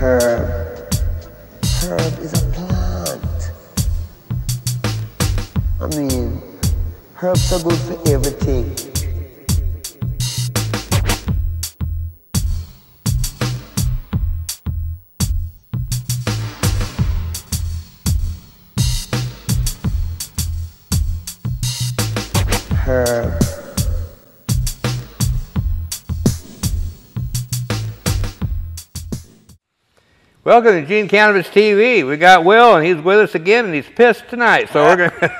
Herb. Herb is a plant. I mean, herbs are good for everything. Herb. Welcome to Eugene Cannabis TV. We got Will, and he's with us again, and he's pissed tonight. So we're gonna.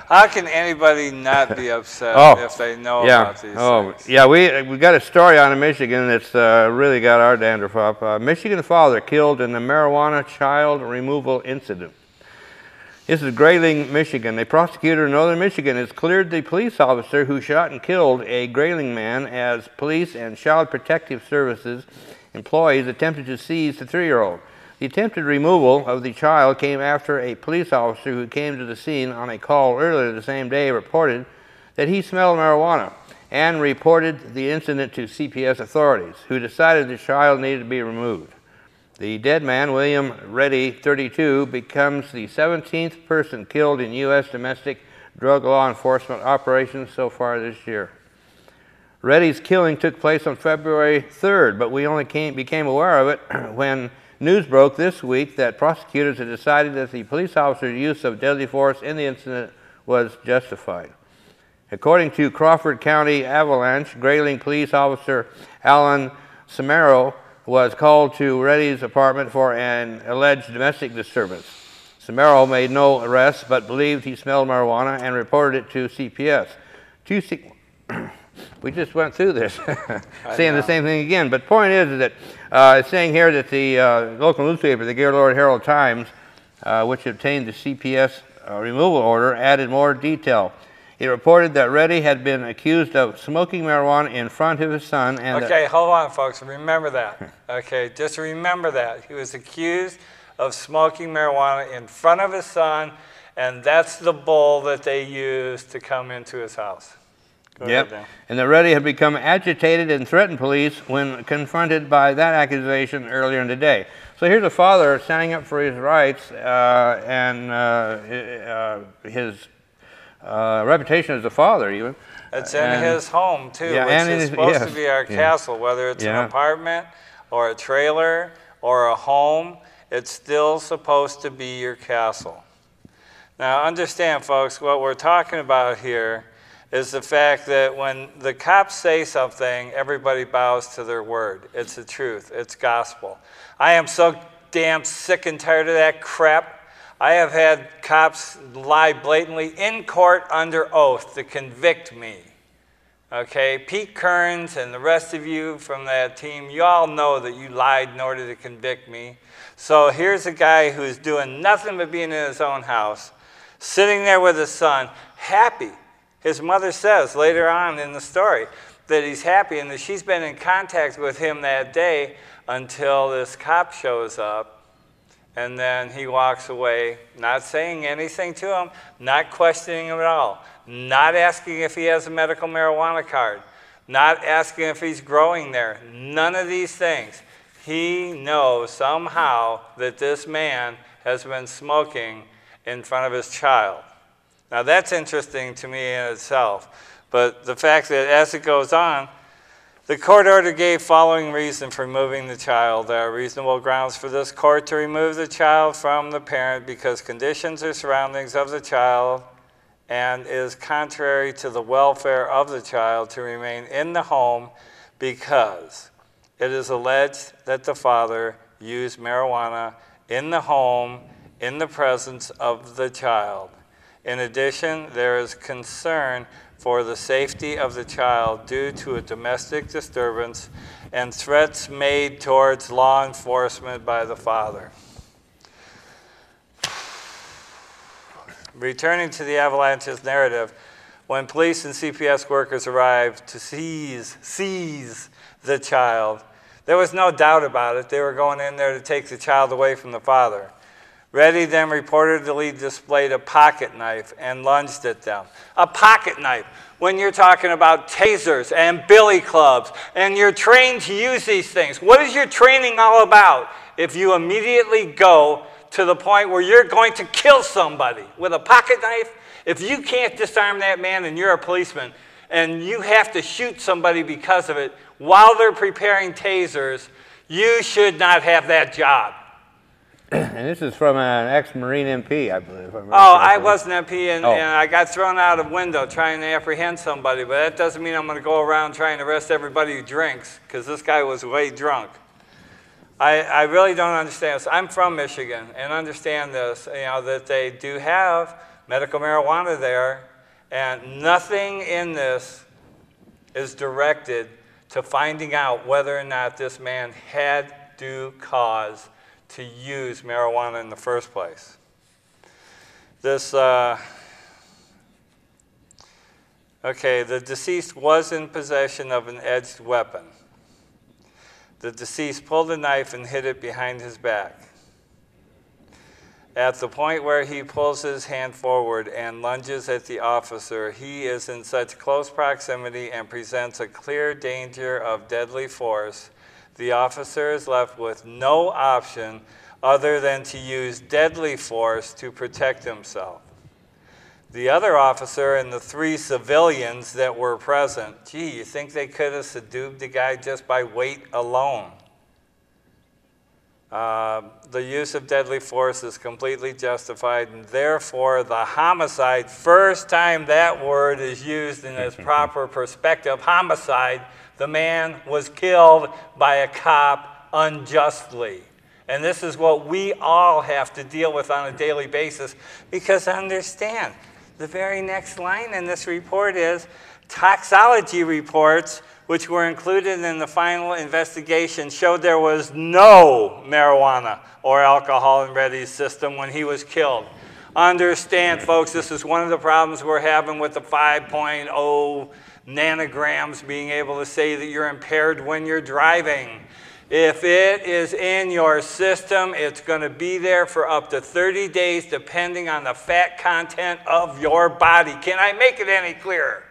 How can anybody not be upset if they know about these things? Yeah, we got a story out of Michigan that's really got our dandruff up. Michigan father killed in a marijuana child removal incident. This is Grayling, Michigan. A prosecutor in northern Michigan has cleared the police officer who shot and killed a Grayling man as police and Child Protective Services employees attempted to seize the 3-year-old. The attempted removal of the child came after a police officer who came to the scene on a call earlier the same day reported that he smelled marijuana and reported the incident to CPS authorities, who decided the child needed to be removed. The dead man, William Reddy, 32, becomes the 17th person killed in U.S. domestic drug law enforcement operations so far this year. Reddy's killing took place on February 3rd, but we only became aware of it when news broke this week that prosecutors had decided that the police officer's use of deadly force in the incident was justified. According to Crawford County Avalanche, Grayling police officer Alan Samaro was called to Reddy's apartment for an alleged domestic disturbance. Samaro made no arrests but believed he smelled marijuana and reported it to CPS. We just went through this, saying the same thing again. But the point is that it's saying here that the local newspaper, the Gaylord Herald Times, which obtained the CPS removal order, added more detail. It reported that Reddy had been accused of smoking marijuana in front of his son. And okay, hold on, folks. Remember that. Okay, just remember that. He was accused of smoking marijuana in front of his son, and that's the bowl that they used to come into his house. Yep, and that Reddy had become agitated and threatened police when confronted by that accusation earlier in the day. So here's a father standing up for his rights and his reputation as a father, even. It's in his home, too, which is supposed to be our castle, whether it's an apartment or a trailer or a home, it's still supposed to be your castle. Now, understand, folks, what we're talking about here is the fact that when the cops say something, everybody bows to their word. It's the truth. It's gospel. I am so damn sick and tired of that crap. I have had cops lie blatantly in court under oath to convict me. Okay, Pete Kearns and the rest of you from that team, you all know that you lied in order to convict me. So here's a guy who's doing nothing but being in his own house, sitting there with his son, happy. His mother says later on in the story that he's happy and that she's been in contact with him that day until this cop shows up, and then he walks away, not saying anything to him, not questioning him at all, not asking if he has a medical marijuana card, not asking if he's growing there, none of these things. He knows somehow that this man has been smoking in front of his child. Now that's interesting to me in itself, but the fact that as it goes on, the court order gave following reason for removing the child. There are reasonable grounds for this court to remove the child from the parent because conditions or surroundings of the child and is contrary to the welfare of the child to remain in the home because it is alleged that the father used marijuana in the home in the presence of the child. In addition, there is concern for the safety of the child due to a domestic disturbance and threats made towards law enforcement by the father. Returning to the Avalanche's narrative, when police and CPS workers arrived to seize the child, there was no doubt about it. They were going in there to take the child away from the father. Reddy then reportedly displayed a pocket knife and lunged at them. A pocket knife. When you're talking about tasers and billy clubs and you're trained to use these things, what is your training all about if you immediately go to the point where you're going to kill somebody with a pocket knife? If you can't disarm that man and you're a policeman and you have to shoot somebody because of it while they're preparing tasers, you should not have that job. And this is from an ex-Marine MP, I believe. I was an MP, and I got thrown out of window trying to apprehend somebody, but that doesn't mean I'm going to go around trying to arrest everybody who drinks, because this guy was way drunk. I really don't understand this. I'm from Michigan, and understand this, that they do have medical marijuana there, and nothing in this is directed to finding out whether or not this man had due cause to use marijuana in the first place. This, okay, the deceased was in possession of an edged weapon. The deceased pulled a knife and hid it behind his back. At the point where he pulls his hand forward and lunges at the officer, he is in such close proximity and presents a clear danger of deadly force. The officer is left with no option other than to use deadly force to protect himself. The other officer and the 3 civilians that were present, gee, you think they could have subdued the guy just by weight alone? The use of deadly force is completely justified, and therefore the homicide, first time that word is used in its proper perspective, homicide, the man was killed by a cop unjustly. And this is what we all have to deal with on a daily basis, because understand, the very next line in this report is toxicology reports, which were included in the final investigation, showed there was no marijuana or alcohol in Reddy's system when he was killed. Understand, folks, this is one of the problems we're having with the 5.0 nanograms being able to say that you're impaired when you're driving. If it is in your system, it's going to be there for up to 30 days, depending on the fat content of your body. Can I make it any clearer?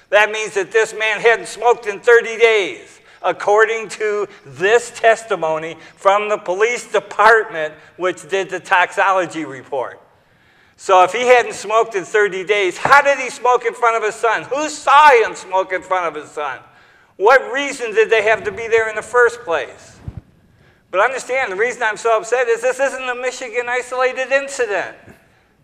That means that this man hadn't smoked in 30 days, according to this testimony from the police department, which did the toxicology report. So if he hadn't smoked in 30 days, how did he smoke in front of his son? Who saw him smoke in front of his son? What reason did they have to be there in the first place? But understand, the reason I'm so upset is this isn't a Michigan isolated incident.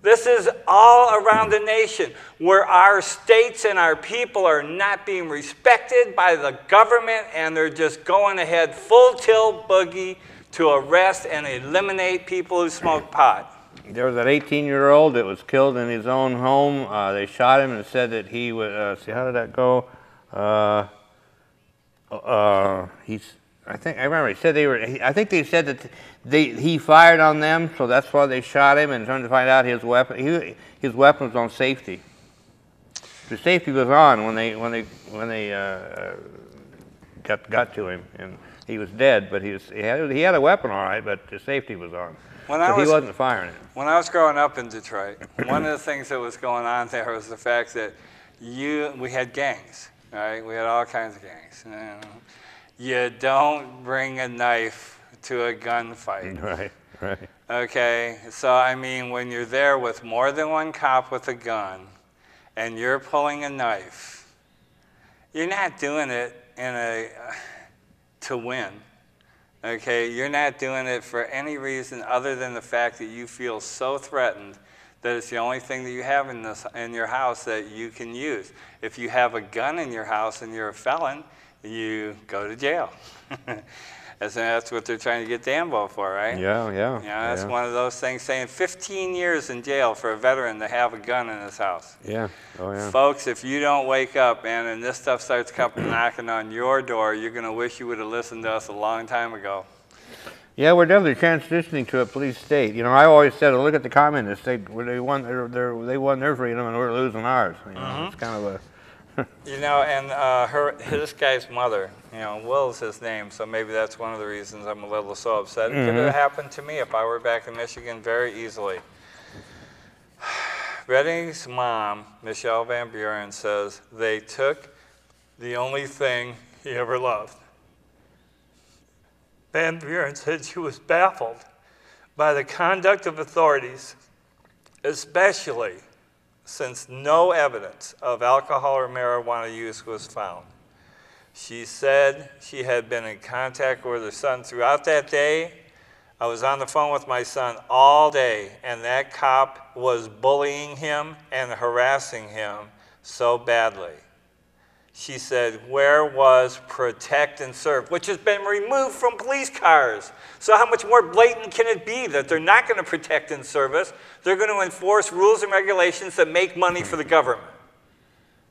This is all around the nation, where our states and our people are not being respected by the government, and they're just going ahead full tilt boogie to arrest and eliminate people who smoke pot. There was an 18-year-old that was killed in his own home. They shot him and said that he would, see, how did that go? I remember he said I think they said that he fired on them, so that's why they shot him, and trying to find out his weapon. His weapon was on safety. The safety was on when they got to him, and he was dead. But he had a weapon, all right, but the safety was on. So he wasn't firing it. When I was growing up in Detroit, one of the things that was going on there was the fact that we had gangs, right? We had all kinds of gangs. You don't bring a knife to a gunfight. Right, right. Okay, so I mean, when you're there with more than one cop with a gun and you're pulling a knife, you're not doing it to win. Okay, you're not doing it for any reason other than the fact that you feel so threatened that it's the only thing that you have in your house that you can use. If you have a gun in your house and you're a felon, you go to jail. That's what they're trying to get Danbo for, right? Yeah. That's one of those things saying 15 years in jail for a veteran to have a gun in his house. Yeah, oh yeah. Folks, if you don't wake up, man, and this stuff starts coming knocking on your door, you're going to wish you would have listened to us a long time ago. Yeah, we're definitely transitioning to a police state. You know, I always said, look at the communists. They won their freedom, and we're losing ours. You know, It's kind of a... You know, and this guy's mother, You know, Will's his name, so maybe that's one of the reasons I'm a little so upset. It could have happened to me if I were back in Michigan very easily. Redding's mom, Michelle Van Buren, says they took the only thing he ever loved. Van Buren said she was baffled by the conduct of authorities, especially since no evidence of alcohol or marijuana use was found. She said she had been in contact with her son throughout that day. I was on the phone with my son all day, and that cop was bullying him and harassing him so badly. She said, where was protect and serve, which has been removed from police cars. So how much more blatant can it be that they're not going to protect and serve us? They're going to enforce rules and regulations that make money for the government.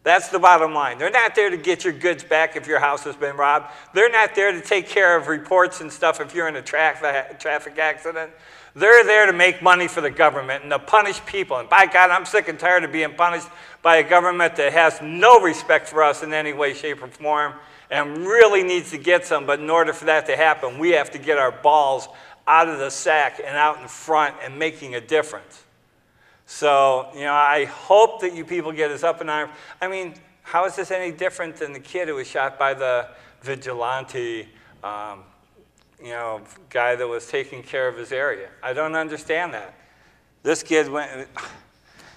That's the bottom line. They're not there to get your goods back if your house has been robbed. They're not there to take care of reports and stuff if you're in a traffic accident. They're there to make money for the government and to punish people. And by God, I'm sick and tired of being punished by a government that has no respect for us in any way, shape, or form and really needs to get some. But in order for that to happen, we have to get our balls out of the sack and out in front and making a difference. So, you know, I hope that you people get us up in arms. I mean, how is this any different than the kid who was shot by the vigilante, you know, guy that was taking care of his area? I don't understand that. This kid went,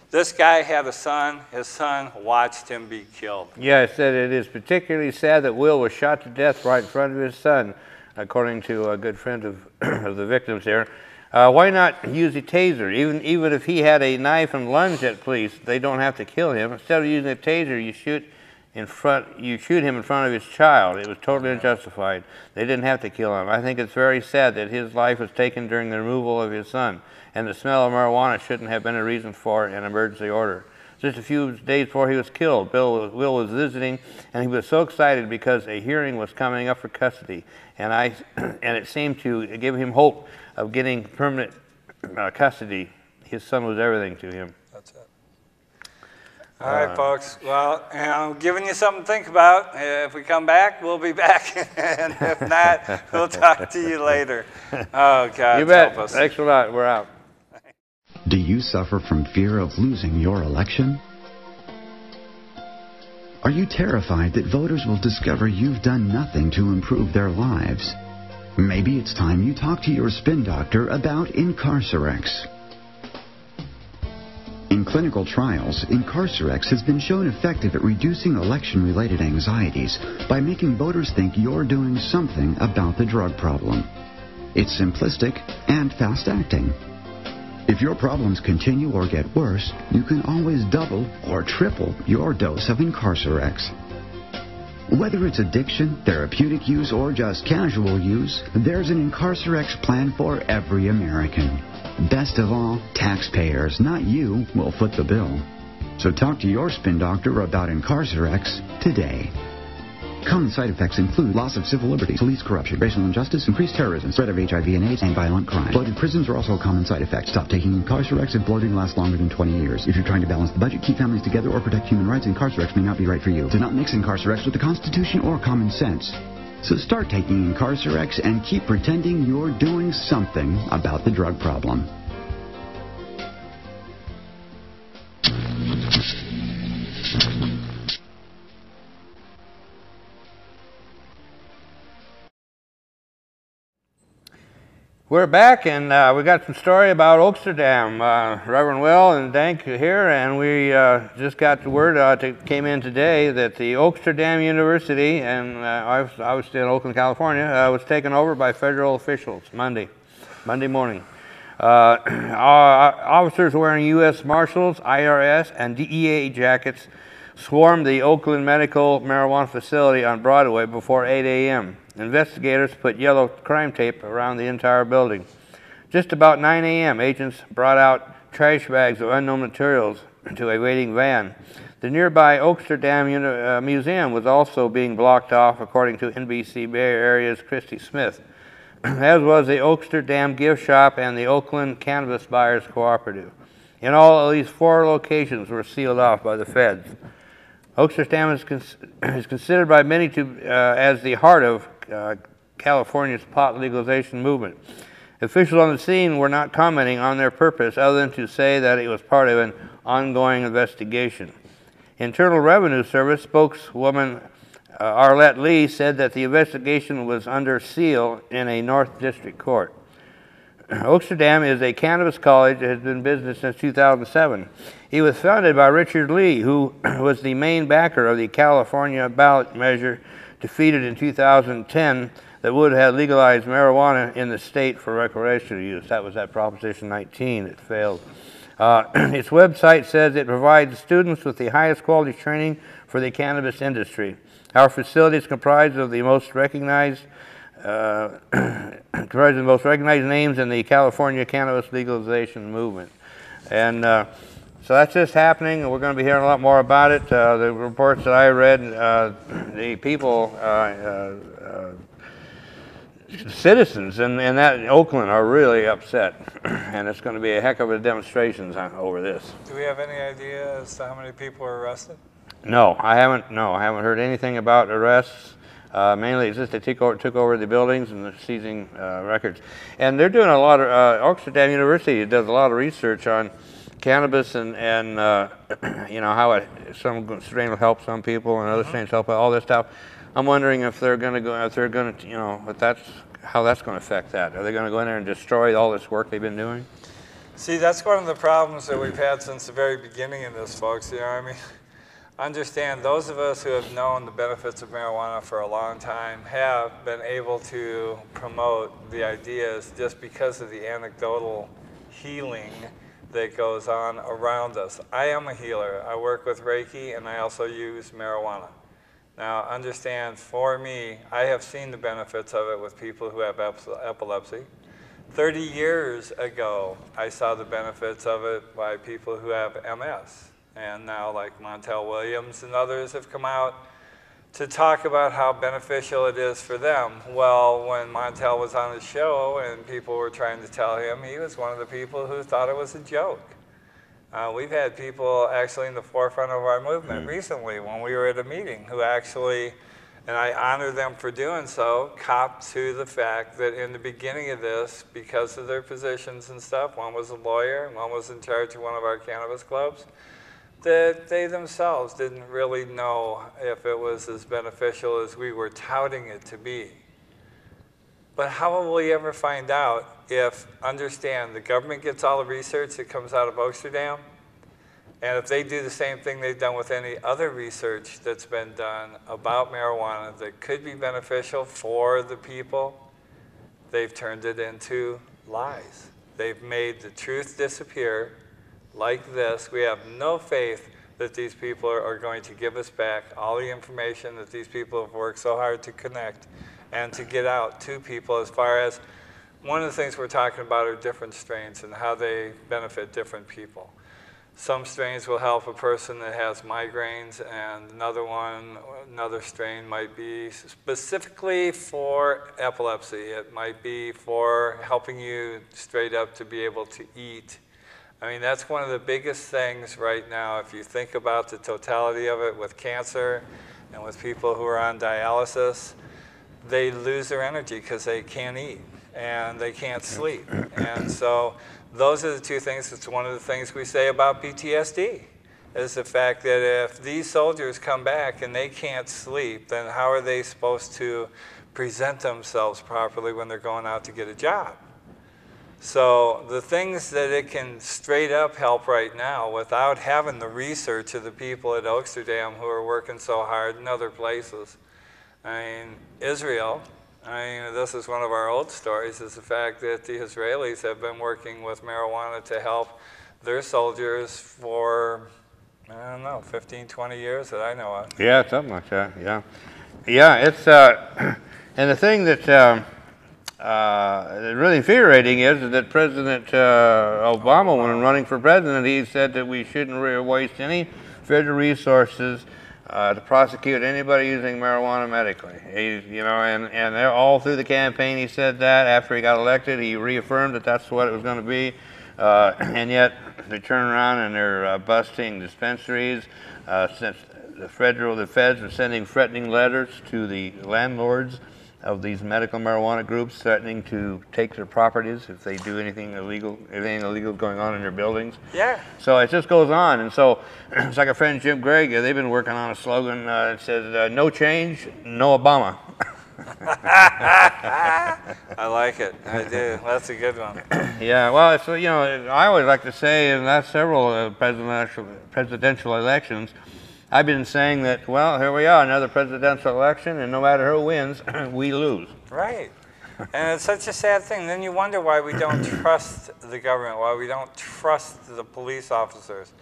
this guy had a son. His son watched him be killed. Yeah, I said it is particularly sad that Will was shot to death right in front of his son, according to a good friend of, of the victims here. Why not use a taser? Even if he had a knife and lunged at police, they don't have to kill him. Instead of using a taser, you shoot him in front of his child. It was totally unjustified. They didn't have to kill him. I think it's very sad that his life was taken during the removal of his son, and the smell of marijuana shouldn't have been a reason for an emergency order. Just a few days before he was killed, Will was visiting, and he was so excited because a hearing was coming up for custody, and it seemed to give him hope of getting permanent custody. His son was everything to him. That's it. All right, folks. Well, you know, I'm giving you something to think about. If we come back, we'll be back. And if not, we'll talk to you later. Oh, God, you bet. Help us. Thanks a lot. We're out. Do you suffer from fear of losing your election? Are you terrified that voters will discover you've done nothing to improve their lives? Maybe it's time you talk to your spin doctor about Incarcerex. In clinical trials, Incarcerex has been shown effective at reducing election-related anxieties by making voters think you're doing something about the drug problem. It's simplistic and fast-acting. If your problems continue or get worse, you can always double or triple your dose of Incarcerex. Whether it's addiction, therapeutic use, or just casual use, there's an Incarcerex plan for every American. Best of all, taxpayers, not you, will foot the bill. So talk to your spin doctor about Incarcerex today. Common side effects include loss of civil liberties, police corruption, racial injustice, increased terrorism, threat of HIV and AIDS, and violent crime. Bloated prisons are also a common side effect. Stop taking Incarcerex if bloating lasts longer than 20 years. If you're trying to balance the budget, keep families together, or protect human rights, Incarcerex may not be right for you. Do not mix Incarcerex with the Constitution or common sense. So start taking Incarcerex and keep pretending you're doing something about the drug problem. We're back, and we got some story about Oaksterdam. Reverend Will and DanK here, and we just got the word came in today that the Oaksterdam University, and I was still in Oakland, California, was taken over by federal officials Monday morning. Officers wearing U.S. Marshals, IRS, and DEA jackets swarmed the Oakland Medical Marijuana Facility on Broadway before 8 a.m. Investigators put yellow crime tape around the entire building. Just about 9 a.m., agents brought out trash bags of unknown materials to a waiting van. The nearby Oaksterdam Museum was also being blocked off, according to NBC Bay Area's Christy Smith, as was the Oaksterdam Gift Shop and the Oakland Cannabis Buyers Cooperative. In all, at least 4 locations were sealed off by the feds. Oaksterdam is considered by many as the heart of California's pot legalization movement. Officials on the scene were not commenting on their purpose other than to say that it was part of an ongoing investigation. Internal Revenue Service spokeswoman Arlette Lee said that the investigation was under seal in a North District court. Oaksterdam is a cannabis college that has been in business since 2007. It was founded by Richard Lee, who was the main backer of the California ballot measure defeated in 2010 that would have legalized marijuana in the state for recreational use. That was that Proposition 19 that failed. Its website says it provides students with the highest quality training for the cannabis industry. Our facility is comprised of the most recognized names in the California cannabis legalization movement. And so that's just happening, and we're going to be hearing a lot more about it. The reports that I read, the people, citizens in Oakland are really upset, and it's going to be a heck of a demonstrations over this. Do we have any idea as to how many people are arrested? No, I haven't heard anything about arrests. Mainly it's just they took over the buildings and they're seizing records. And they're doing a lot of, Oaksterdam University does a lot of research on cannabis and you know, how some strain will help some people and other strains help all this stuff. I'm wondering if they're going to go, you know, how that's going to affect that. Are they going to go in there and destroy all this work they've been doing? See, that's one of the problems that we've had since the very beginning of this, folks. You know, I mean, understand, those of us who have known the benefits of marijuana for a long time have been able to promote the ideas just because of the anecdotal healing that goes on around us. I am a healer. I work with Reiki, and I also use marijuana. Now, understand, for me, I have seen the benefits of it with people who have epilepsy. 30 years ago, I saw the benefits of it by people who have MS. And now, like Montel Williams and others have come out to talk about how beneficial it is for them. Well, when Montel was on his show and people were trying to tell him, he was one of the people who thought it was a joke. We've had people actually in the forefront of our movement recently when we were at a meeting who actually, and I honor them for doing so, copped to the fact that in the beginning of this, because of their positions and stuff, one was a lawyer and one was in charge of one of our cannabis clubs, that they themselves didn't really know if it was as beneficial as we were touting it to be. But how will we ever find out if, understand, the government gets all the research that comes out of Oaksterdam, and if they do the same thing they've done with any other research that's been done about marijuana that could be beneficial for the people, they've turned it into lies. They've made the truth disappear like this. We have no faith that these people are going to give us back all the information that these people have worked so hard to connect and to get out to people. As far as one of the things we're talking about are different strains and how they benefit different people. Some strains will help a person that has migraines, and another strain might be specifically for epilepsy. It might be for helping you straight up to be able to eat. I mean, that's one of the biggest things right now, if you think about the totality of it with cancer and with people who are on dialysis. They lose their energy because they can't eat and they can't sleep. And so those are the two things. It's one of the things we say about PTSD, is the fact that if these soldiers come back and they can't sleep, then how are they supposed to present themselves properly when they're going out to get a job? So the things that it can straight up help right now without having the research of the people at Oaksterdam who are working so hard in other places. I mean, Israel, this is one of our old stories, is the fact that the Israelis have been working with marijuana to help their soldiers for, I don't know, 15, 20 years that I know of. Yeah, something like that, yeah. Yeah, it's, and the thing that's really infuriating is that President Obama, when running for president, he said that we shouldn't waste any federal resources to prosecute anybody using marijuana medically. And all through the campaign he said that. After he got elected, he reaffirmed that that's what it was going to be. And yet they turn around and they're busting dispensaries. Since the feds are sending threatening letters to the landlords of these medical marijuana groups, threatening to take their properties if they do anything illegal, going on in their buildings. Yeah. So it just goes on, and so it's like a friend Jim Gregg. They've been working on a slogan that says "No change, no Obama." I like it. I do. That's a good one. Yeah. Well, it's, you know, I always like to say in the last several presidential elections, I've been saying that, well, here we are, another presidential election, and no matter who wins, we lose. Right. And it's such a sad thing. Then you wonder why we don't trust the government, why we don't trust the police officers.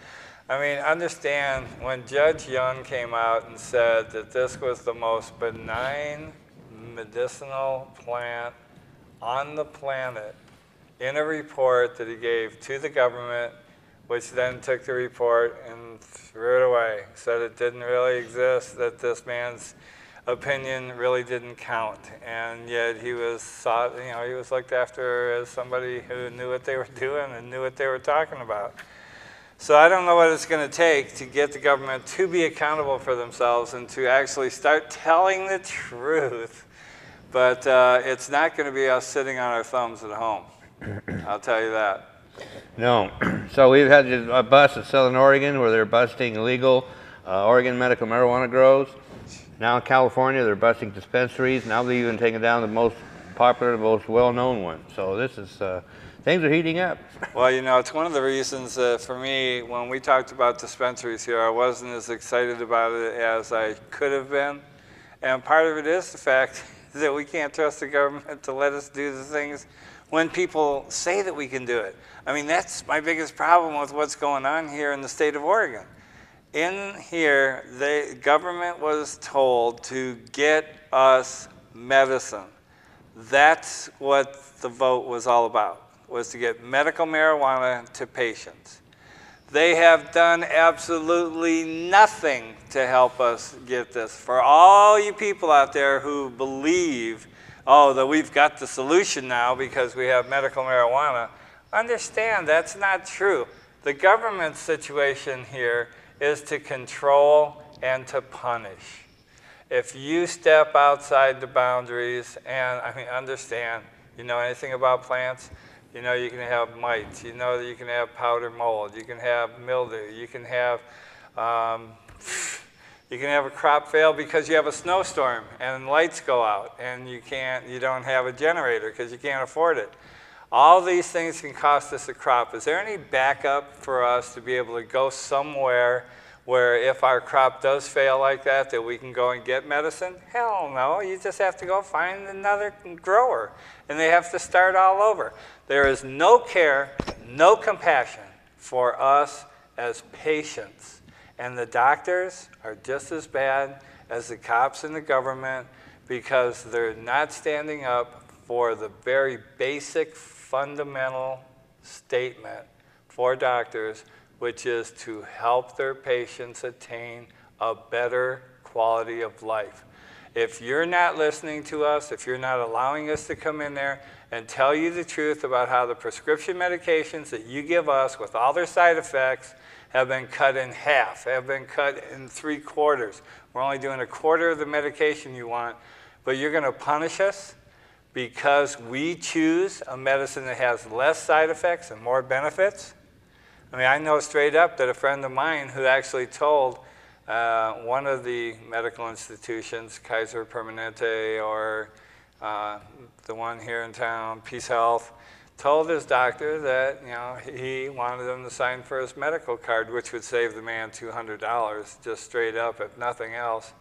I mean, understand when Judge Young came out and said that this was the most benign medicinal plant on the planet in a report that he gave to the government, which then took the report and threw it away, said it didn't really exist, that this man's opinion really didn't count, and yet he was thought, you know, he was looked after as somebody who knew what they were doing and knew what they were talking about. So I don't know what it's going to take to get the government to be accountable for themselves and to actually start telling the truth, but it's not going to be us sitting on our thumbs at home. I'll tell you that. No. So we've had a bust at Southern Oregon where they're busting illegal Oregon medical marijuana grows. Now in California, they're busting dispensaries. Now they've even taken down the most popular, the most well-known one. So this is, things are heating up. Well, you know, it's one of the reasons for me, when we talked about dispensaries here, I wasn't as excited about it as I could have been. And part of it is the fact that we can't trust the government to let us do the things when people say that we can do it. I mean, that's my biggest problem with what's going on here in the state of Oregon. In here, the government was told to get us medicine. That's what the vote was all about, was to get medical marijuana to patients. They have done absolutely nothing to help us get this. For all you people out there who believe, oh, that we've got the solution now because we have medical marijuana, understand that's not true. The government's situation here is to control and to punish. If you step outside the boundaries, and I mean, understand, you know anything about plants? You know you can have mites, you know that you can have powder mold, you can have mildew, you can have a crop fail because you have a snowstorm and lights go out and you don't have a generator because you can't afford it. All these things can cost us a crop. Is there any backup for us to be able to go somewhere where if our crop does fail like that we can go and get medicine? Hell no, you just have to go find another grower and they have to start all over. There is no care, no compassion for us as patients. And the doctors are just as bad as the cops and the government because they're not standing up for the very basic fundamental statement for doctors, which is to help their patients attain a better quality of life. If you're not listening to us, if you're not allowing us to come in there and tell you the truth about how the prescription medications that you give us with all their side effects have been cut in half, have been cut in 3/4. We're only doing a quarter of the medication you want, but you're going to punish us because we choose a medicine that has less side effects and more benefits? I mean, I know straight up that a friend of mine who actually told one of the medical institutions, Kaiser Permanente or the one here in town, Peace Health, told his doctor that, you know, he wanted him to sign for his medical card, which would save the man $200 just straight up, if nothing else.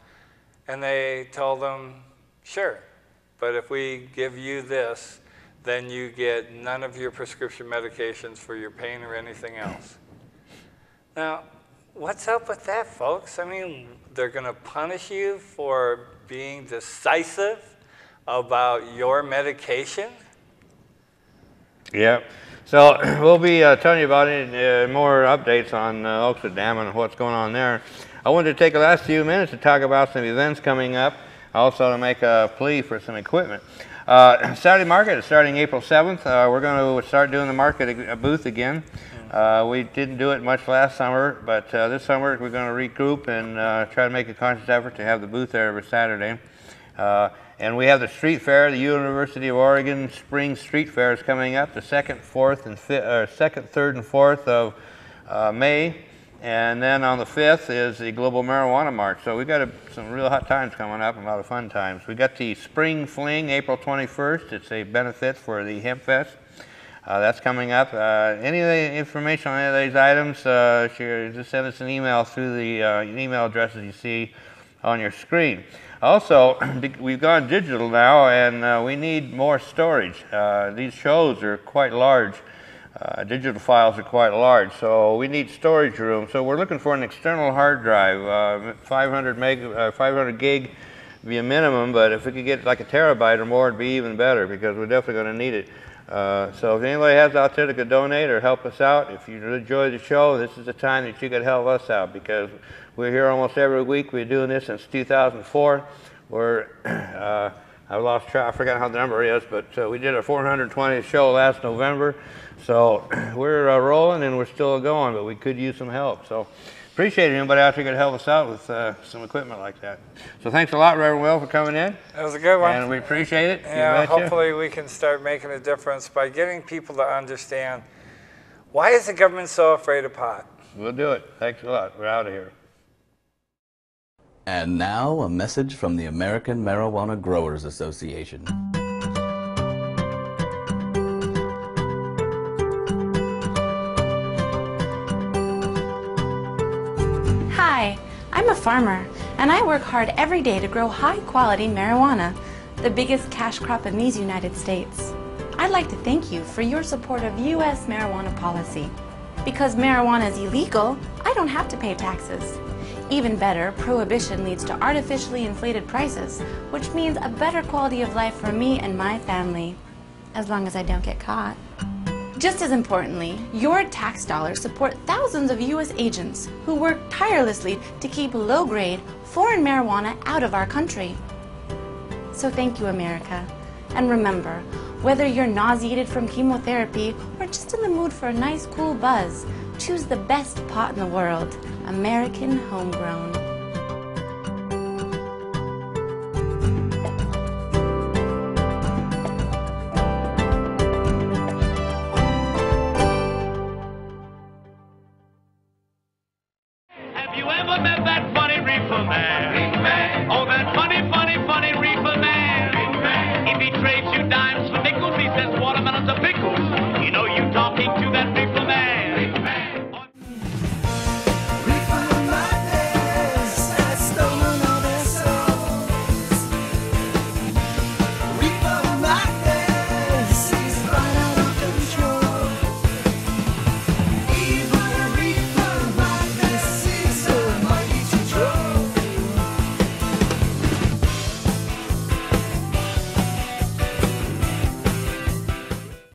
And they told him, sure, but if we give you this, then you get none of your prescription medications for your pain or anything else. Now, what's up with that, folks? I mean, they're going to punish you for being decisive about your medication? Yeah. So we'll be telling you about it, more updates on Oaksterdam and what's going on there. I wanted to take the last few minutes to talk about some events coming up, also to make a plea for some equipment. Saturday market is starting April 7th. We're going to start doing the market booth again. We didn't do it much last summer, but this summer we're going to regroup and try to make a conscious effort to have the booth there every Saturday. And we have the street fair, the University of Oregon Spring Street Fair is coming up, the 2nd, 3rd, and 4th of May. And then on the 5th is the Global Marijuana March. So we've got some real hot times coming up and a lot of fun times. We got the Spring Fling, April 21st. It's a benefit for the Hemp Fest. That's coming up. Any of the information on any of these items, just send us an email through the email addresses you see on your screen. Also, we've gone digital now, and we need more storage. These shows are quite large. Digital files are quite large, so we need storage room. So we're looking for an external hard drive, 500 gig would be a minimum, but if we could get like a terabyte or more, it'd be even better because we're definitely going to need it. So if anybody has out there that could donate or help us out, if you enjoy the show, this is the time that you could help us out because we're here almost every week. We're doing this since 2004. I lost track, I forgot how the number is, but we did a 420th show last November. So we're rolling and we're still going, but we could use some help. So appreciate anybody out there could help us out with some equipment like that. So thanks a lot, Reverend Will, for coming in. That was a good one. And we appreciate it. Yeah, hopefully we can start making a difference by getting people to understand, why is the government so afraid of pot? We'll do it. Thanks a lot. We're out of here. And now a message from the American Marijuana Growers Association. Hi, I'm a farmer, and I work hard every day to grow high-quality marijuana, the biggest cash crop in these United States. I'd like to thank you for your support of U.S. marijuana policy. Because marijuana is illegal, I don't have to pay taxes. Even better, prohibition leads to artificially inflated prices, which means a better quality of life for me and my family, as long as I don't get caught. Just as importantly, your tax dollars support thousands of U.S. agents who work tirelessly to keep low-grade, foreign marijuana out of our country. So thank you, America. And remember, whether you're nauseated from chemotherapy or just in the mood for a nice cool buzz, choose the best pot in the world, American homegrown. Have you ever met that funny reefer man? Oh, that funny reefer man. If he trades you dimes for nickels, he says watermelons are pickles. You know you